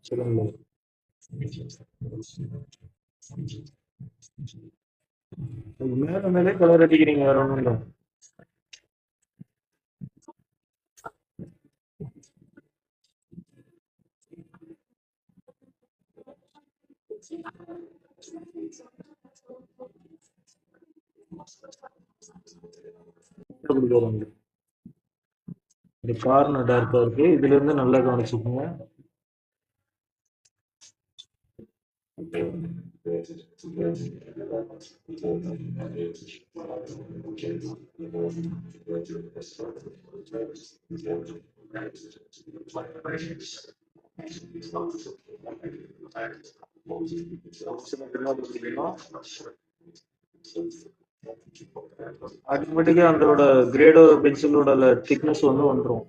சொல்லுங்க. மேல மேலே கலர் அடிக்கிறீங்க வேற ஒண்ணும் இல்ல. கொடுக்குறாங்க. இந்த கார்னர் டார்க்கா இருக்கு. இதுல இருந்து நல்லா கவனிச்சுக்கோங்க. ஆட்டோமேட்டிக்கா அதோட கிரேடோ பென்சிலோட திக்னஸ் வந்து வந்துரும்.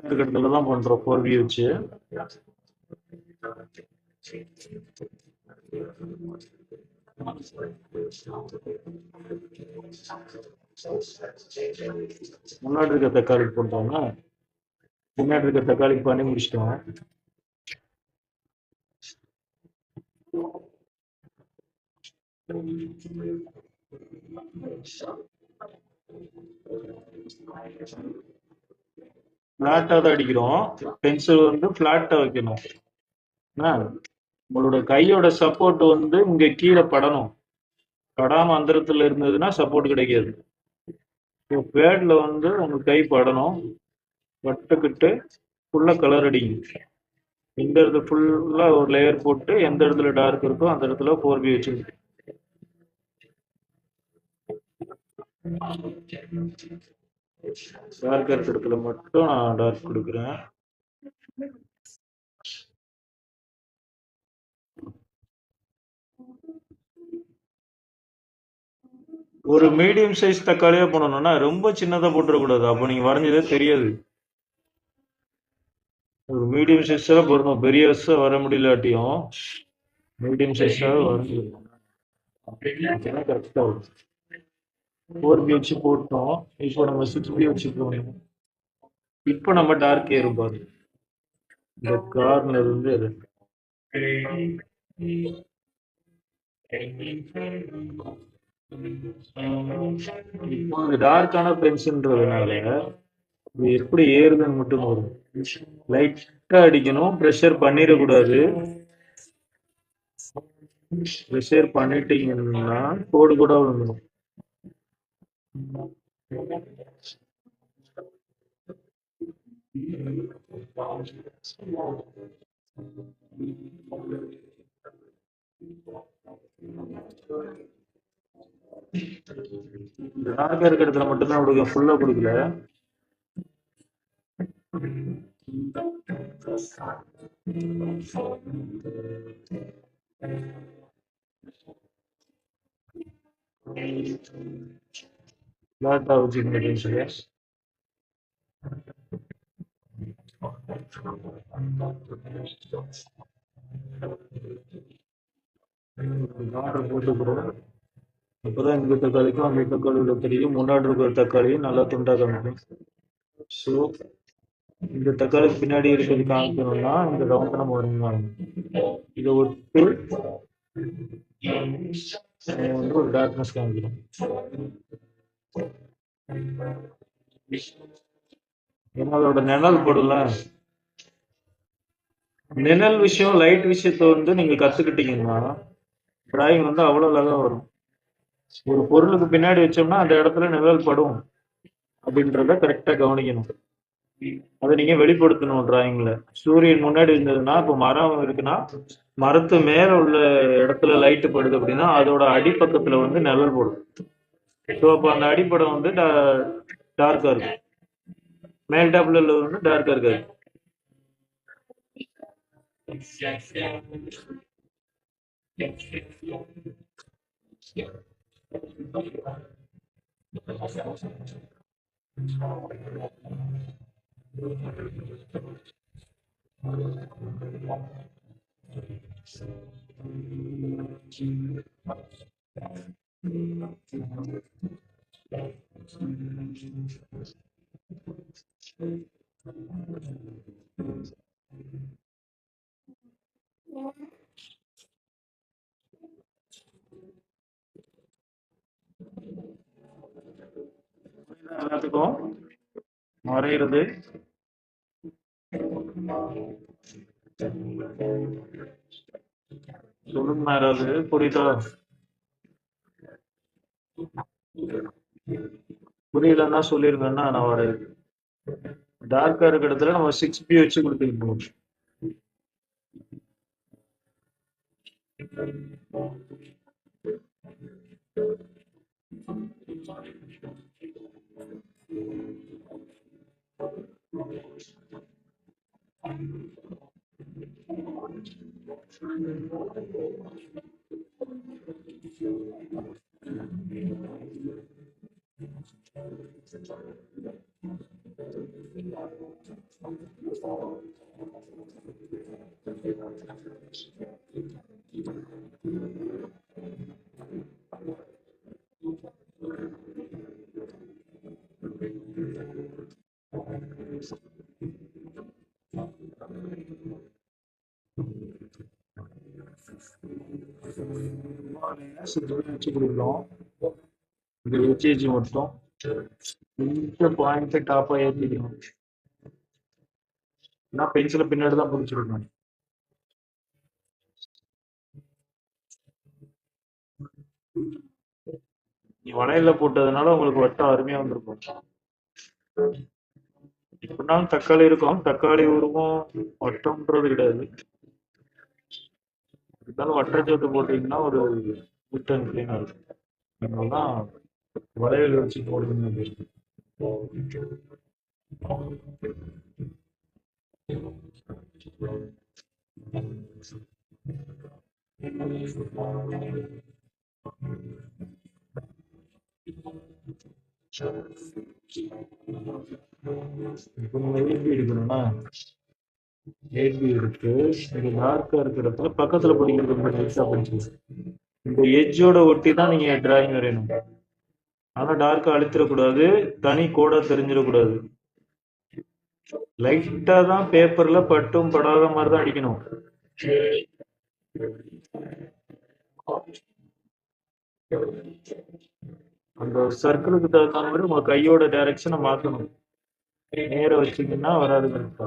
இருக்கிறதுல தான் பண்றோம் 4V வச்சு. முன்னாடி இருக்க தக்காளி போட்டோம்னா பின்னாடி இருக்க தக்காளி பண்ணி முடிச்சிட்டோம். பிளாட்டா தான் அடிக்கிறோம். பென்சில் வந்து பிளாட்டா வைக்கணும். என்ன? உங்களோட கையோட சப்போர்ட் வந்து இங்க கீழே படணும். படாம அந்த இடத்துல இருந்ததுன்னா சப்போர்ட் கிடைக்காது. பேட்ல வந்து உங்க கை படணும். பட்டுக்கிட்டு ஃபுல்லா கலர் அடிங்க. இந்த இடத்துல ஃபுல்லா ஒரு லேயர் போட்டு எந்த இடத்துல டார்க் இருக்கோ அந்த இடத்துல 4B வச்சுக்கணும். டார்க் இருக்கிற இடத்துல மட்டும் நான் டார்க் கொடுக்குறேன். ஒரு மீடியம் சைஸ் தக்காளியா போடணும்னா ரொம்ப சின்னதா போட்டுறக்கூடாது. அப்போ நீங்க வரைஞ்சதே தெரியாது. ஒரு மீடியம் சைஸா போடணும். பெரிய சைஸா வர முடியலாட்டியும் மீடியம் சைஸா வரைஞ்சிடணும். அப்பதான் கரெக்டா வரும். 4B வச்சு போட்டோம். இப்போ நம்ம 6B வச்சுக்கணும். இப்போ நம்ம டார்க் ஏறும் பாரு. இந்த கார்னர் வந்து அது. இப்போ இது டார்க்கான பென்சில்ன்றதுனால இது எப்படி ஏறுதுன்னு மட்டும் வரும். லைட்டா அடிக்கணும். ப்ரெஷர் பண்ணிடக்கூடாது. ப்ரெஷர் பண்ணிட்டீங்கன்னா கோடு கூட விழுந்துடும். டார்க்கா இருக்கிற இடத்துல மட்டும்தான் கொடுக்க, ஃபுல்லா கொடுக்கல. ஃபிளாட்டா வச்சுக்கணும் பென்சிலை. ஆர்டர் போட்டுக்கிறோம். அப்பதான் இந்த தக்காளிக்கும் அந்த தக்காளியோட தெரியும், முன்னாடி இருக்கிற தக்காளியும் நல்லா துண்டா காமிக்கும். ஸோ இந்த தக்காளிக்கு பின்னாடி இருக்கிறது காமிக்கணும்னா இந்த ரவுண்ட் நம்ம வருவாங்க. இதை விட்டு வந்து ஒரு டார்க்னஸ் காமிக்கணும். ஏன்னா அதோட நிழல் போடல. நிழல் விஷயம், லைட் விஷயத்த வந்து நீங்க கத்துக்கிட்டீங்கன்னா டிராயிங் வந்து அவ்வளவு அழகா வரும். ஒரு பொருளுக்கு பின்னாடி வச்சோம்னா அந்த இடத்துல நிழல் படும் அப்படின்றத கரெக்டா கவனிக்கணும். அதை நீங்க வெளிப்படுத்தணும் டிராயிங்ல. சூரியன் முன்னாடி இருந்ததுன்னா, இப்போ மரம் இருக்குன்னா மரத்து மேல உள்ள இடத்துல லைட் படுது அப்படின்னா அதோட அடிப்பக்கத்துல வந்து நிழல் போடும். ஸோ அப்போ அந்த அடிப்படம் வந்து டார்க்கா இருக்கும், மேல் டாப்ல வந்து டார்க்கா இருக்காது. எல்லாத்துக்கும் வரைகிறது சொல்லுங்க யாராவது, புரியுதா? புரியலன்னா சொல்லிருங்கன்னா நான் வரையுது. டார்க்கா இருக்கிற இடத்துல நம்ம 6P வச்சு கொடுத்துருப்போம். வச்சு கொடுக்கலாம். இது ஹெச்ஏஜி மட்டும் இந்த பாயிண்ட் டாப்பா ஏற்றிக்கணும். நான் பென்சிலை பின்னாடி தான் பிடிச்சிருக்கேன். நீ வளையல போட்டதுனால உங்களுக்கு வட்டம் அருமையா வந்திருக்கும். இப்படினாலும் தக்காளி இருக்கும், தக்காளி உருவம் வட்டம்ன்றது கிடையாது. இருந்தாலும் வட்டச்சோத்து போட்டீங்கன்னா ஒரு குட் அண்ட் கிளீனா இருக்கும். அதனாலதான் வளையல் வச்சு போடுதுன்னு இருக்கு. இப்போ நம்ம ஏபி எடுக்கணும்னா ஏபி எடுத்து இங்க டார்க்கா இருக்கிற இடத்துல பக்கத்துல படிக்கிறது. இந்த எட்ஜோட ஒட்டி தான் நீங்க டிராயிங் வரையணும். ஆனா டார்க்கா அழுத்திடக்கூடாது, தனி கோடா தெரிஞ்சிடக்கூடாது. லைட்டா தான் பேப்பர்ல பட்டும் படாத மாதிரி தான் அடிக்கணும். அந்த சர்க்கிளுக்கு தகுந்த மாதிரி உங்க கையோட டைரக்ஷனை மாத்தணும். நேர வச்சீங்கன்னா வராது கரெக்டா.